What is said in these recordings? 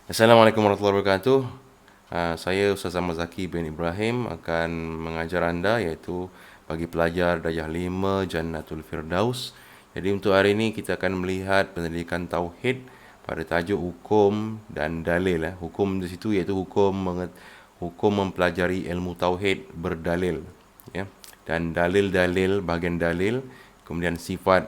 Assalamualaikum warahmatullahi wabarakatuh. Saya Ustaz Ahmad Zaki bin Ibrahim akan mengajar anda iaitu bagi pelajar Darjah 5 Jannatul Firdaus. Jadi untuk hari ini kita akan melihat pendidikan tauhid pada tajuk hukum dan dalil. Hukum di situ iaitu hukum mempelajari ilmu tauhid berdalil, ya. Dan dalil-dalil, bahagian dalil, kemudian sifat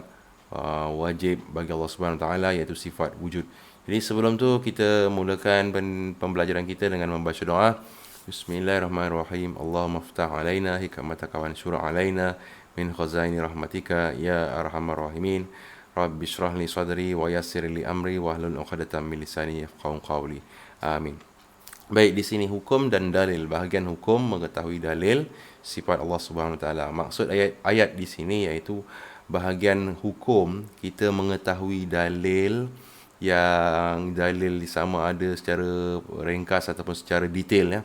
wajib bagi Allah Subhanahu Wa Taala iaitu sifat wujud. Jadi sebelum tu kita mulakan pembelajaran kita dengan membaca doa. Bismillahirrahmanirrahim. Allahumma ftah alaina hikmataka wa anshur alaina min khazaini rahmatika ya arhamar rahimin. Rabbi shrah li sadri wa yassir li amri wahlul 'uqdatam min lisani yafqahu qawli. Amin. Baik, di sini hukum dan dalil. Bahagian hukum mengetahui dalil sifat Allah Subhanahu Wa Taala. Maksud ayat di sini iaitu bahagian hukum kita mengetahui dalil yang dalil sama ada secara ringkas ataupun secara detail, ya.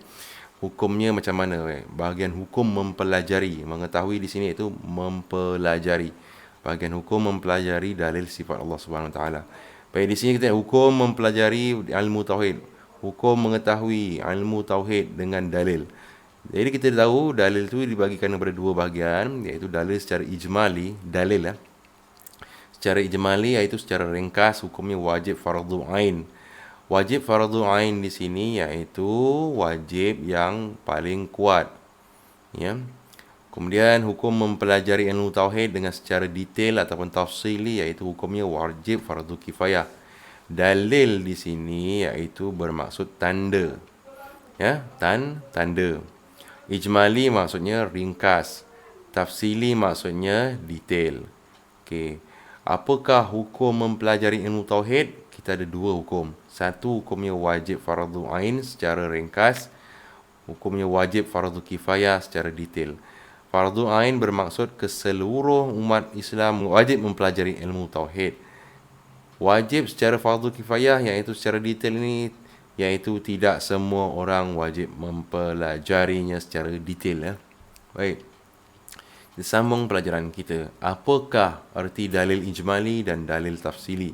Hukumnya macam mana? Bahagian hukum mempelajari, mengetahui di sini itu mempelajari. Bahagian hukum mempelajari dalil sifat Allah Subhanahu Wa Taala. Baik, di sini kita hukum mempelajari ilmu tauhid. Hukum mengetahui ilmu tauhid dengan dalil. Jadi kita tahu dalil itu dibagikan kepada dua bahagian, iaitu dalil secara ijmali, dalil, ya. Secara ijmali iaitu secara ringkas hukumnya wajib fardu ain. Wajib fardu ain di sini iaitu wajib yang paling kuat, ya. Kemudian hukum mempelajari ilmu tauhid dengan secara detail ataupun tafsili iaitu hukumnya wajib fardu kifayah. Dalil di sini iaitu bermaksud tanda, ya, tanda. Ijmali maksudnya ringkas, tafsili maksudnya detail. Okey. Apakah hukum mempelajari ilmu tauhid? Kita ada dua hukum. Satu, hukumnya wajib fardu ain secara ringkas. Hukumnya wajib fardu kifayah secara detail. Fardu ain bermaksud keseluruh umat Islam wajib mempelajari ilmu tauhid. Wajib secara fardu kifayah iaitu secara detail ini iaitu tidak semua orang wajib mempelajarinya secara detail, ya. Baik. Sambung pelajaran kita. Apakah arti dalil ijmali dan dalil tafsili?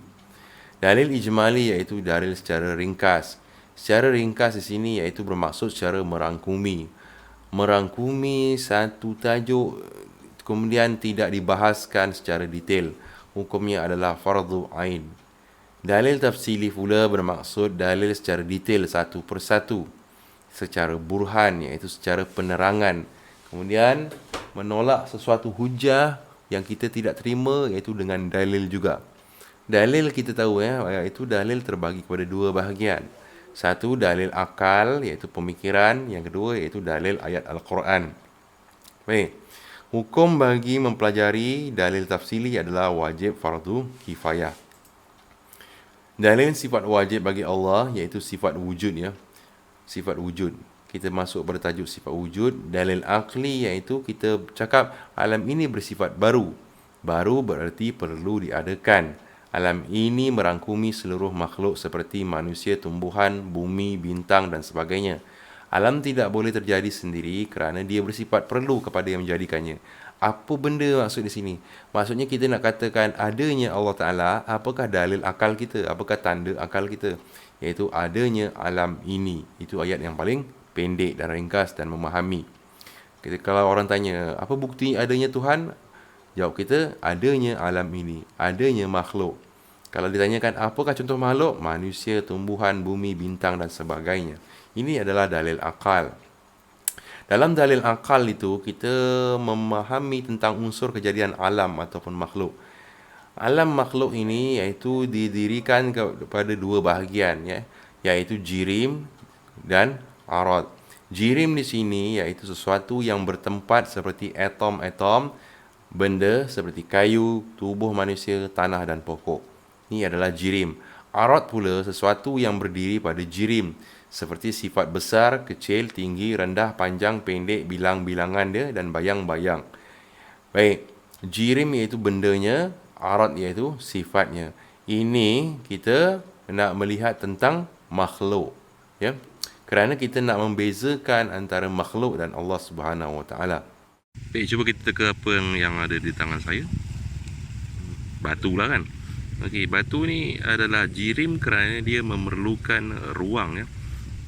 Dalil ijmali iaitu dalil secara ringkas. Secara ringkas di sini iaitu bermaksud secara merangkumi. Merangkumi satu tajuk kemudian tidak dibahaskan secara detail. Hukumnya adalah fardu ain. Dalil tafsili pula bermaksud dalil secara detail satu persatu, secara burhan iaitu secara penerangan. Kemudian menolak sesuatu hujah yang kita tidak terima iaitu dengan dalil juga. Dalil kita tahu, ya, iaitu dalil terbagi kepada dua bahagian. Satu dalil akal iaitu pemikiran, yang kedua iaitu dalil ayat Al-Quran. Baik. Hukum bagi mempelajari dalil tafsili adalah wajib fardu kifayah. Dalil sifat wajib bagi Allah iaitu sifat wujud, ya. Sifat wujud. Kita masuk pada tajuk sifat wujud. Dalil akli iaitu kita cakap alam ini bersifat baru. Baru berarti perlu diadakan. Alam ini merangkumi seluruh makhluk seperti manusia, tumbuhan, bumi, bintang dan sebagainya. Alam tidak boleh terjadi sendiri kerana dia bersifat perlu kepada yang menjadikannya. Apa benda maksud di sini? Maksudnya kita nak katakan adanya Allah Ta'ala, apakah dalil akal kita? Apakah tanda akal kita? Iaitu adanya alam ini. Itu ayat yang paling pendek dan ringkas dan memahami. Kalau orang tanya, apa bukti adanya Tuhan? Jawab kita, adanya alam ini, adanya makhluk. Kalau ditanyakan, apakah contoh makhluk? Manusia, tumbuhan, bumi, bintang dan sebagainya. Ini adalah dalil akal. Dalam dalil akal itu, kita memahami tentang unsur kejadian alam ataupun makhluk. Alam makhluk ini iaitu didirikan kepada dua bahagian, ya, iaitu jirim dan arad. Jirim di sini iaitu sesuatu yang bertempat seperti atom-atom, benda seperti kayu, tubuh manusia, tanah dan pokok. Ini adalah jirim. Arad pula sesuatu yang berdiri pada jirim, seperti sifat besar, kecil, tinggi, rendah, panjang, pendek, bilang-bilangan dia dan bayang-bayang. Baik, jirim iaitu bendanya, arad iaitu sifatnya. Ini kita nak melihat tentang makhluk, ya. Kerana kita nak membezakan antara makhluk dan Allah Subhanahu Wa Taala. Baik, cuba kita teka apa yang ada di tangan saya. Batu lah kan. Okey, batu ni adalah jirim kerana dia memerlukan ruang ya.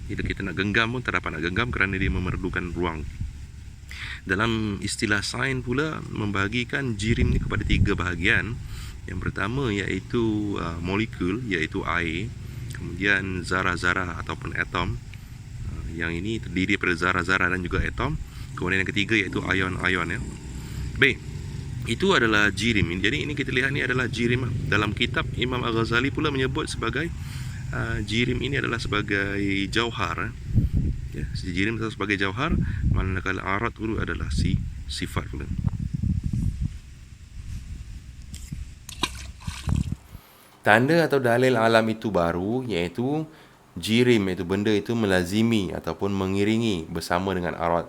Bila kita nak genggam pun tak dapat nak genggam kerana dia memerlukan ruang. Dalam istilah sains pula membahagikan jirim ni kepada 3 bahagian. Yang pertama iaitu molekul, iaitu air. Kemudian zarah-zarah ataupun atom. Yang ini terdiri daripada zarah-zarah dan juga atom. Kemudian yang ketiga iaitu ion-ion ya. Baik. Itu adalah jirim. Jadi ini kita lihat ni adalah jirim. Dalam kitab Imam Al-Ghazali pula menyebut sebagai jirim ini adalah sebagai jauhar. Ya, jirim itu sebagai jauhar, manakala arad itu adalah sifat pula. Tanda atau dalil alam itu baru iaitu jirim, iaitu benda itu melazimi ataupun mengiringi bersama dengan arad.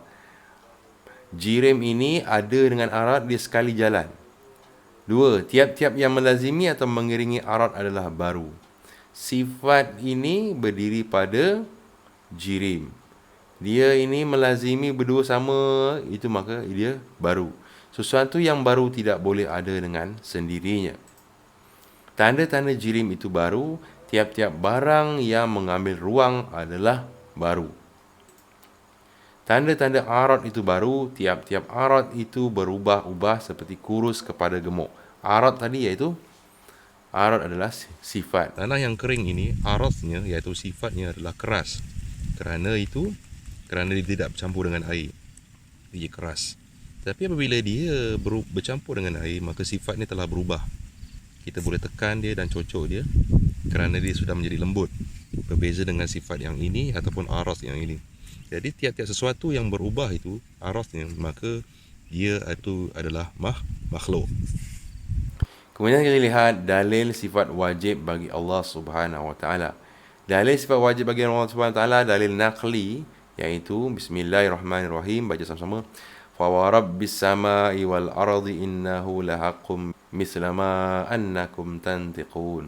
Jirim ini ada dengan arad di sekali jalan. 2. Tiap-tiap yang melazimi atau mengiringi arad adalah baru. Sifat ini berdiri pada jirim. Dia ini melazimi berdua sama, itu maka dia baru. Sesuatu yang baru tidak boleh ada dengan sendirinya. Tanda-tanda jirim itu baru, tiap-tiap barang yang mengambil ruang adalah baru. Tanda-tanda arad itu baru, tiap-tiap arad itu berubah-ubah seperti kurus kepada gemuk. Arad tadi iaitu, arad adalah sifat. Tanah yang kering ini, aradnya iaitu sifatnya adalah keras. Kerana dia tidak bercampur dengan air, dia keras. Tapi apabila dia bercampur dengan air, maka sifatnya telah berubah. Kita boleh tekan dia dan cocok dia kerana dia sudah menjadi lembut. Berbeza dengan sifat yang ini ataupun arad yang ini. Jadi tiap-tiap sesuatu yang berubah itu aradnya, maka dia itu adalah makhluk. Kemudian kita lihat dalil sifat wajib bagi Allah Subhanahu Wa Taala. Dalil sifat wajib bagi Allah Subhanahu Wa Taala, dalil naqli, iaitu Bismillahirrahmanirrahim, baca sama-sama. Fa wa rabbis samai wal ardi innahu lahaqqum misla ma annakum tantiqun.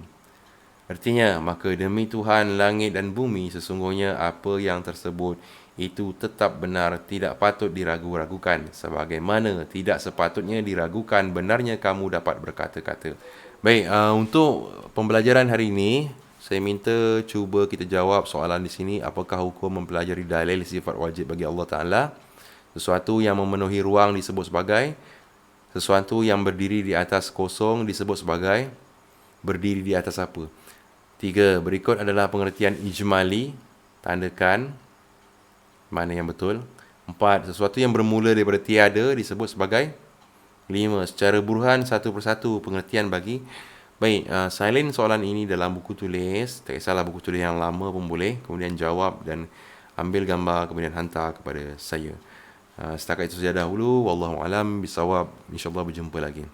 Artinya, maka demi Tuhan langit dan bumi, sesungguhnya apa yang tersebut itu tetap benar, tidak patut diragu-ragukan, sebagaimana tidak sepatutnya diragukan benarnya kamu dapat berkata-kata. Baik, untuk pembelajaran hari ini, saya minta cuba kita jawab soalan di sini. Apakah hukum mempelajari dalil sifat wajib bagi Allah Ta'ala? Sesuatu yang memenuhi ruang disebut sebagai, sesuatu yang berdiri di atas kosong disebut sebagai berdiri di atas apa? 3. Berikut adalah pengertian ijmali, tandakan mana yang betul. 4. Sesuatu yang bermula daripada tiada disebut sebagai. 5. Secara burhan satu persatu pengertian bagi. Baik, salin soalan ini dalam buku tulis. Tak kisahlah buku tulis yang lama pun boleh. Kemudian jawab dan ambil gambar kemudian hantar kepada saya. Setakat itu saja dahulu. Wallahualam bisawab. InsyaAllah berjumpa lagi.